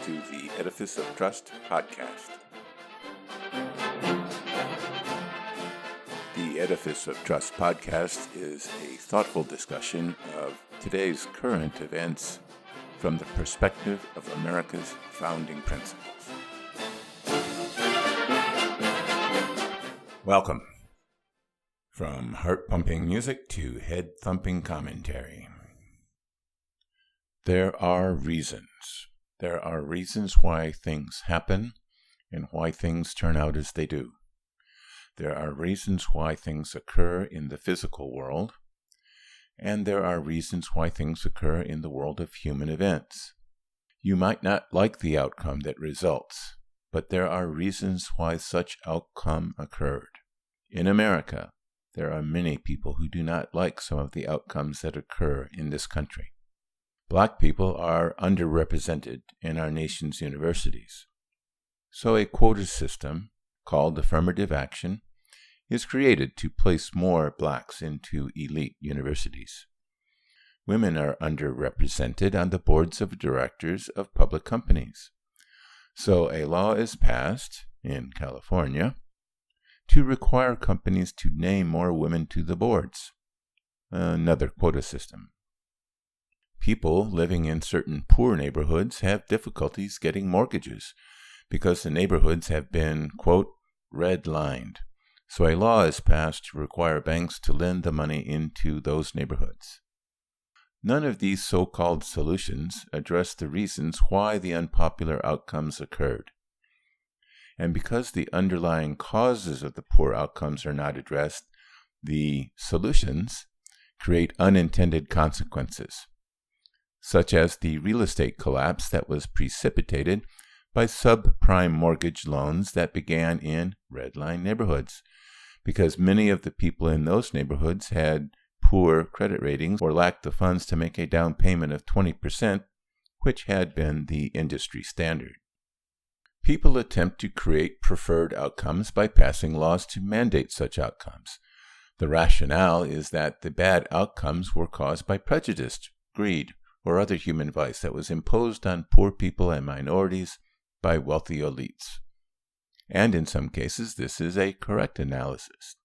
to the Edifice of Trust podcast. The Edifice of Trust podcast is a thoughtful discussion of today's current events from the perspective of America's founding principles. Welcome. From heart-pumping music to head-thumping commentary. There are reasons. There are reasons why things happen and why things turn out as they do. There are reasons why things occur in the physical world, and there are reasons why things occur in the world of human events. You might not like the outcome that results, but there are reasons why such outcome occurred. In America, there are many people who do not like some of the outcomes that occur in this country. Black people are underrepresented in our nation's universities. So a quota system, called affirmative action, is created to place more blacks into elite universities. Women are underrepresented on the boards of directors of public companies. So a law is passed, in California, to require companies to name more women to the boards. Another quota system. People living in certain poor neighborhoods have difficulties getting mortgages because the neighborhoods have been, quote, red-lined. So a law is passed to require banks to lend the money into those neighborhoods. None of these so-called solutions address the reasons why the unpopular outcomes occurred. And because the underlying causes of the poor outcomes are not addressed, the solutions create unintended consequences, such as the real estate collapse that was precipitated by subprime mortgage loans that began in red-line neighborhoods, because many of the people in those neighborhoods had poor credit ratings or lacked the funds to make a down payment of 20%, which had been the industry standard. People attempt to create preferred outcomes by passing laws to mandate such outcomes. The rationale is that the bad outcomes were caused by prejudice, greed, or other human vice that was imposed on poor people and minorities by wealthy elites. And in some cases, this is a correct analysis.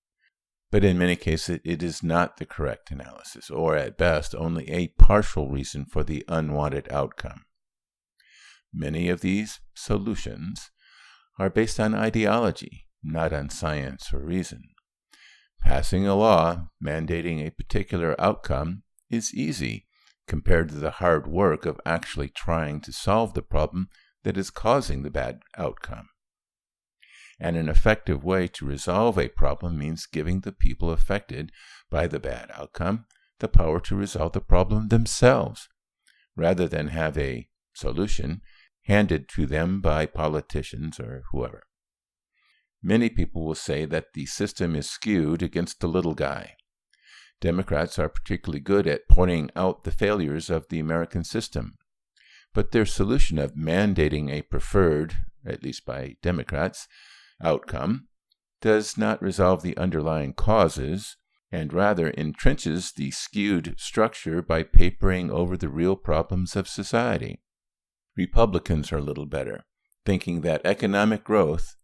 But in many cases, it is not the correct analysis, or at best, only a partial reason for the unwanted outcome. Many of these solutions are based on ideology, not on science or reason. Passing a law mandating a particular outcome is easy compared to the hard work of actually trying to solve the problem that is causing the bad outcome. And an effective way to resolve a problem means giving the people affected by the bad outcome the power to resolve the problem themselves, rather than have a solution handed to them by politicians or whoever. Many people will say that the system is skewed against the little guy. Democrats are particularly good at pointing out the failures of the American system, but their solution of mandating a preferred, at least by Democrats, outcome does not resolve the underlying causes, and rather entrenches the skewed structure by papering over the real problems of society. Republicans are a little better, thinking that economic growth,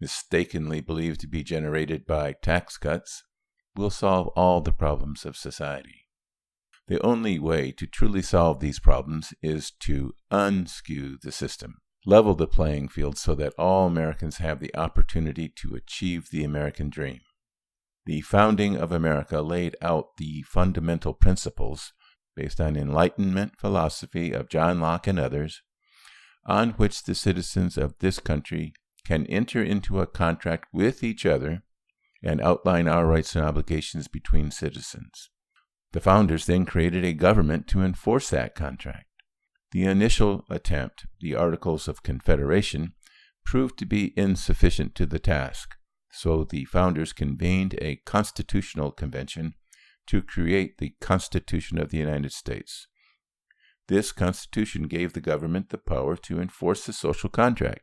mistakenly believed to be generated by tax cuts, will solve all the problems of society. The only way to truly solve these problems is to unskew the system, level the playing field so that all Americans have the opportunity to achieve the American dream. The founding of America laid out the fundamental principles based on Enlightenment philosophy of John Locke and others, on which the citizens of this country can enter into a contract with each other and outline our rights and obligations between citizens. The founders then created a government to enforce that contract. The initial attempt, the Articles of Confederation, proved to be insufficient to the task, so the founders convened a constitutional convention to create the Constitution of the United States. This Constitution gave the government the power to enforce the social contract,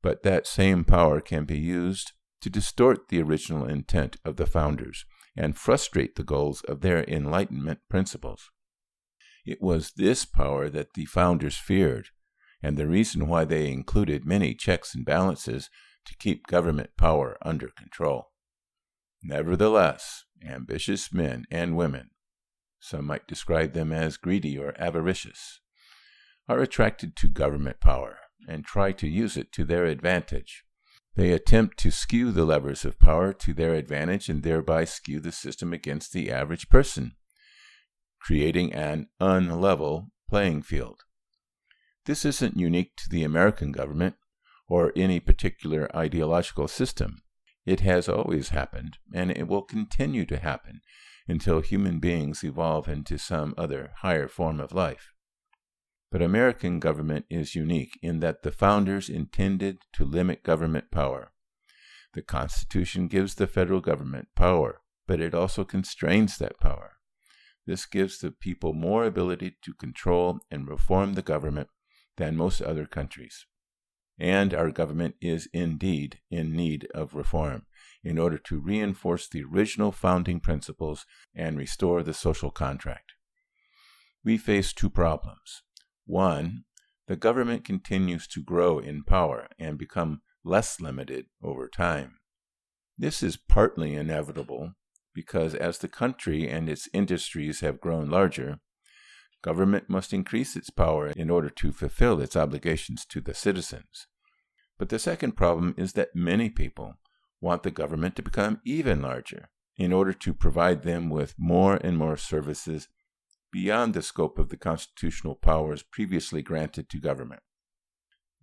but that same power can be used to distort the original intent of the founders and frustrate the goals of their Enlightenment principles. It was this power that the founders feared, and the reason why they included many checks and balances to keep government power under control. Nevertheless, ambitious men and women, some might describe them as greedy or avaricious, are attracted to government power and try to use it to their advantage. They attempt to skew the levers of power to their advantage and thereby skew the system against the average person, creating an unlevel playing field. This isn't unique to the American government or any particular ideological system. It has always happened, and it will continue to happen until human beings evolve into some other higher form of life. But American government is unique in that the founders intended to limit government power. The Constitution gives the federal government power, but it also constrains that power. This gives the people more ability to control and reform the government than most other countries. And our government is indeed in need of reform in order to reinforce the original founding principles and restore the social contract. We face two problems. One, the government continues to grow in power and become less limited over time. This is partly inevitable because as the country and its industries have grown larger, government must increase its power in order to fulfill its obligations to the citizens. But the second problem is that many people want the government to become even larger in order to provide them with more and more services beyond the scope of the constitutional powers previously granted to government.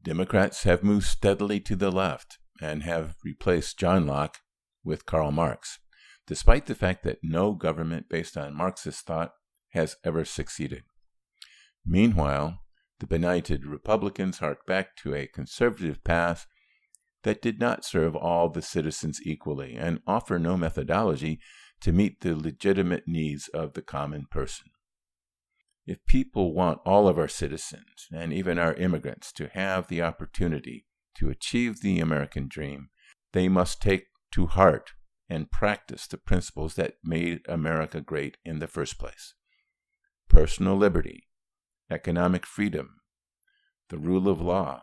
Democrats have moved steadily to the left and have replaced John Locke with Karl Marx, despite the fact that no government based on Marxist thought has ever succeeded. Meanwhile, the benighted Republicans hark back to a conservative path that did not serve all the citizens equally and offer no methodology to meet the legitimate needs of the common person. If people want all of our citizens, and even our immigrants, to have the opportunity to achieve the American dream, they must take to heart and practice the principles that made America great in the first place. Personal liberty, economic freedom, the rule of law,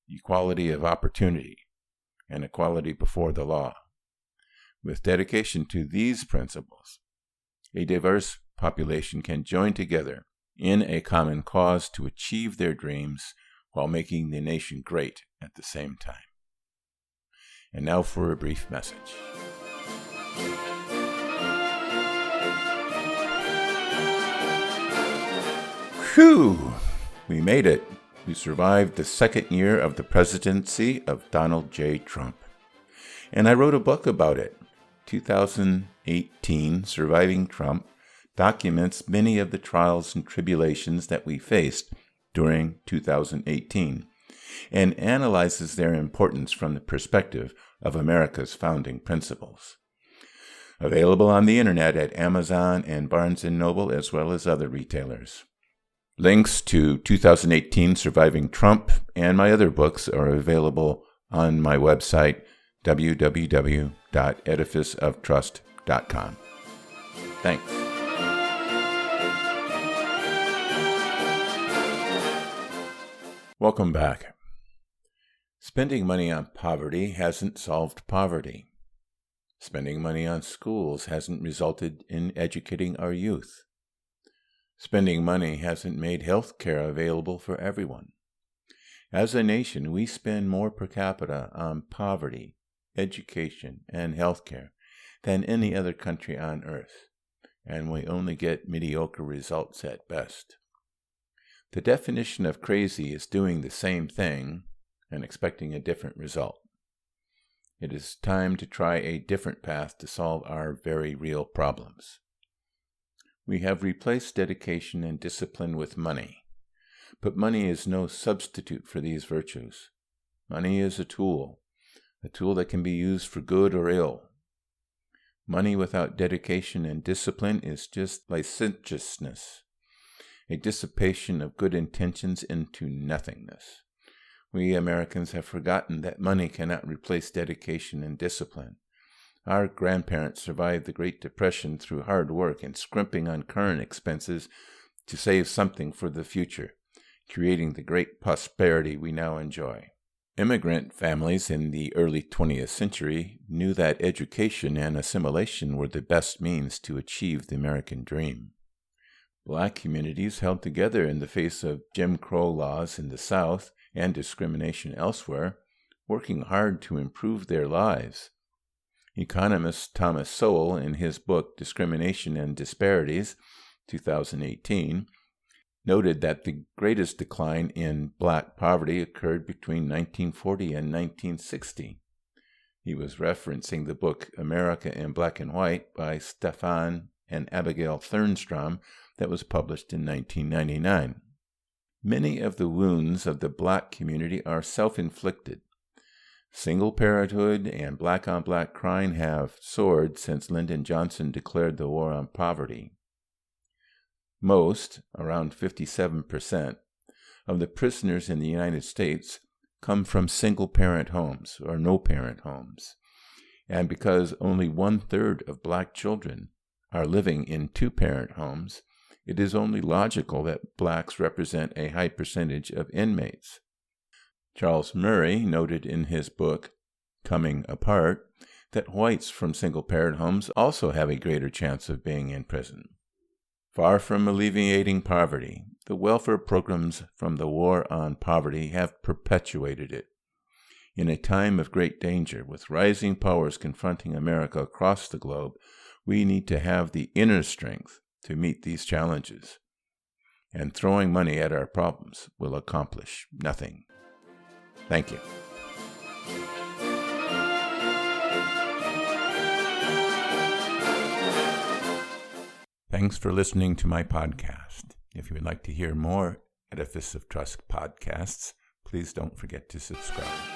equality of opportunity, and equality before the law. With dedication to these principles, a diverse population can join together in a common cause to achieve their dreams while making the nation great at the same time. And now for a brief message. Whew! We made it. We survived the second year of the presidency of Donald J. Trump. And I wrote a book about it. 2018, Surviving Trump, documents many of the trials and tribulations that we faced during 2018 and analyzes their importance from the perspective of America's founding principles. Available on the internet at Amazon and Barnes & Noble as well as other retailers. Links to 2018 Surviving Trump and my other books are available on my website, www.edificeoftrust.com. Thanks. Welcome back. Spending money on poverty hasn't solved poverty. Spending money on schools hasn't resulted in educating our youth. Spending money hasn't made health care available for everyone. As a nation, we spend more per capita on poverty, education, and health care than any other country on earth, and we only get mediocre results at best. The definition of crazy is doing the same thing and expecting a different result. It is time to try a different path to solve our very real problems. We have replaced dedication and discipline with money, but money is no substitute for these virtues. Money is a tool that can be used for good or ill. Money without dedication and discipline is just licentiousness, a dissipation of good intentions into nothingness. We Americans have forgotten that money cannot replace dedication and discipline. Our grandparents survived the Great Depression through hard work and scrimping on current expenses to save something for the future, creating the great prosperity we now enjoy. Immigrant families in the early 20th century knew that education and assimilation were the best means to achieve the American dream. Black communities held together in the face of Jim Crow laws in the South and discrimination elsewhere, working hard to improve their lives. Economist Thomas Sowell, in his book Discrimination and Disparities, 2018, noted that the greatest decline in black poverty occurred between 1940 and 1960. He was referencing the book America in Black and White by Stefan and Abigail Thernstrom that was published in 1999. Many of the wounds of the black community are self-inflicted. Single parenthood and black-on-black crime have soared since Lyndon Johnson declared the war on poverty. Most, around 57%, of the prisoners in the United States come from single-parent homes or no-parent homes. And because only 1/3 of black children are living in two-parent homes, it is only logical that blacks represent a high percentage of inmates. Charles Murray noted in his book, Coming Apart, that whites from single-parent homes also have a greater chance of being in prison. Far from alleviating poverty, the welfare programs from the war on poverty have perpetuated it. In a time of great danger, with rising powers confronting America across the globe, we need to have the inner strength to meet these challenges. And throwing money at our problems will accomplish nothing. Thank you. Thanks for listening to my podcast. If you would like to hear more Edifice of Trust podcasts, please don't forget to subscribe.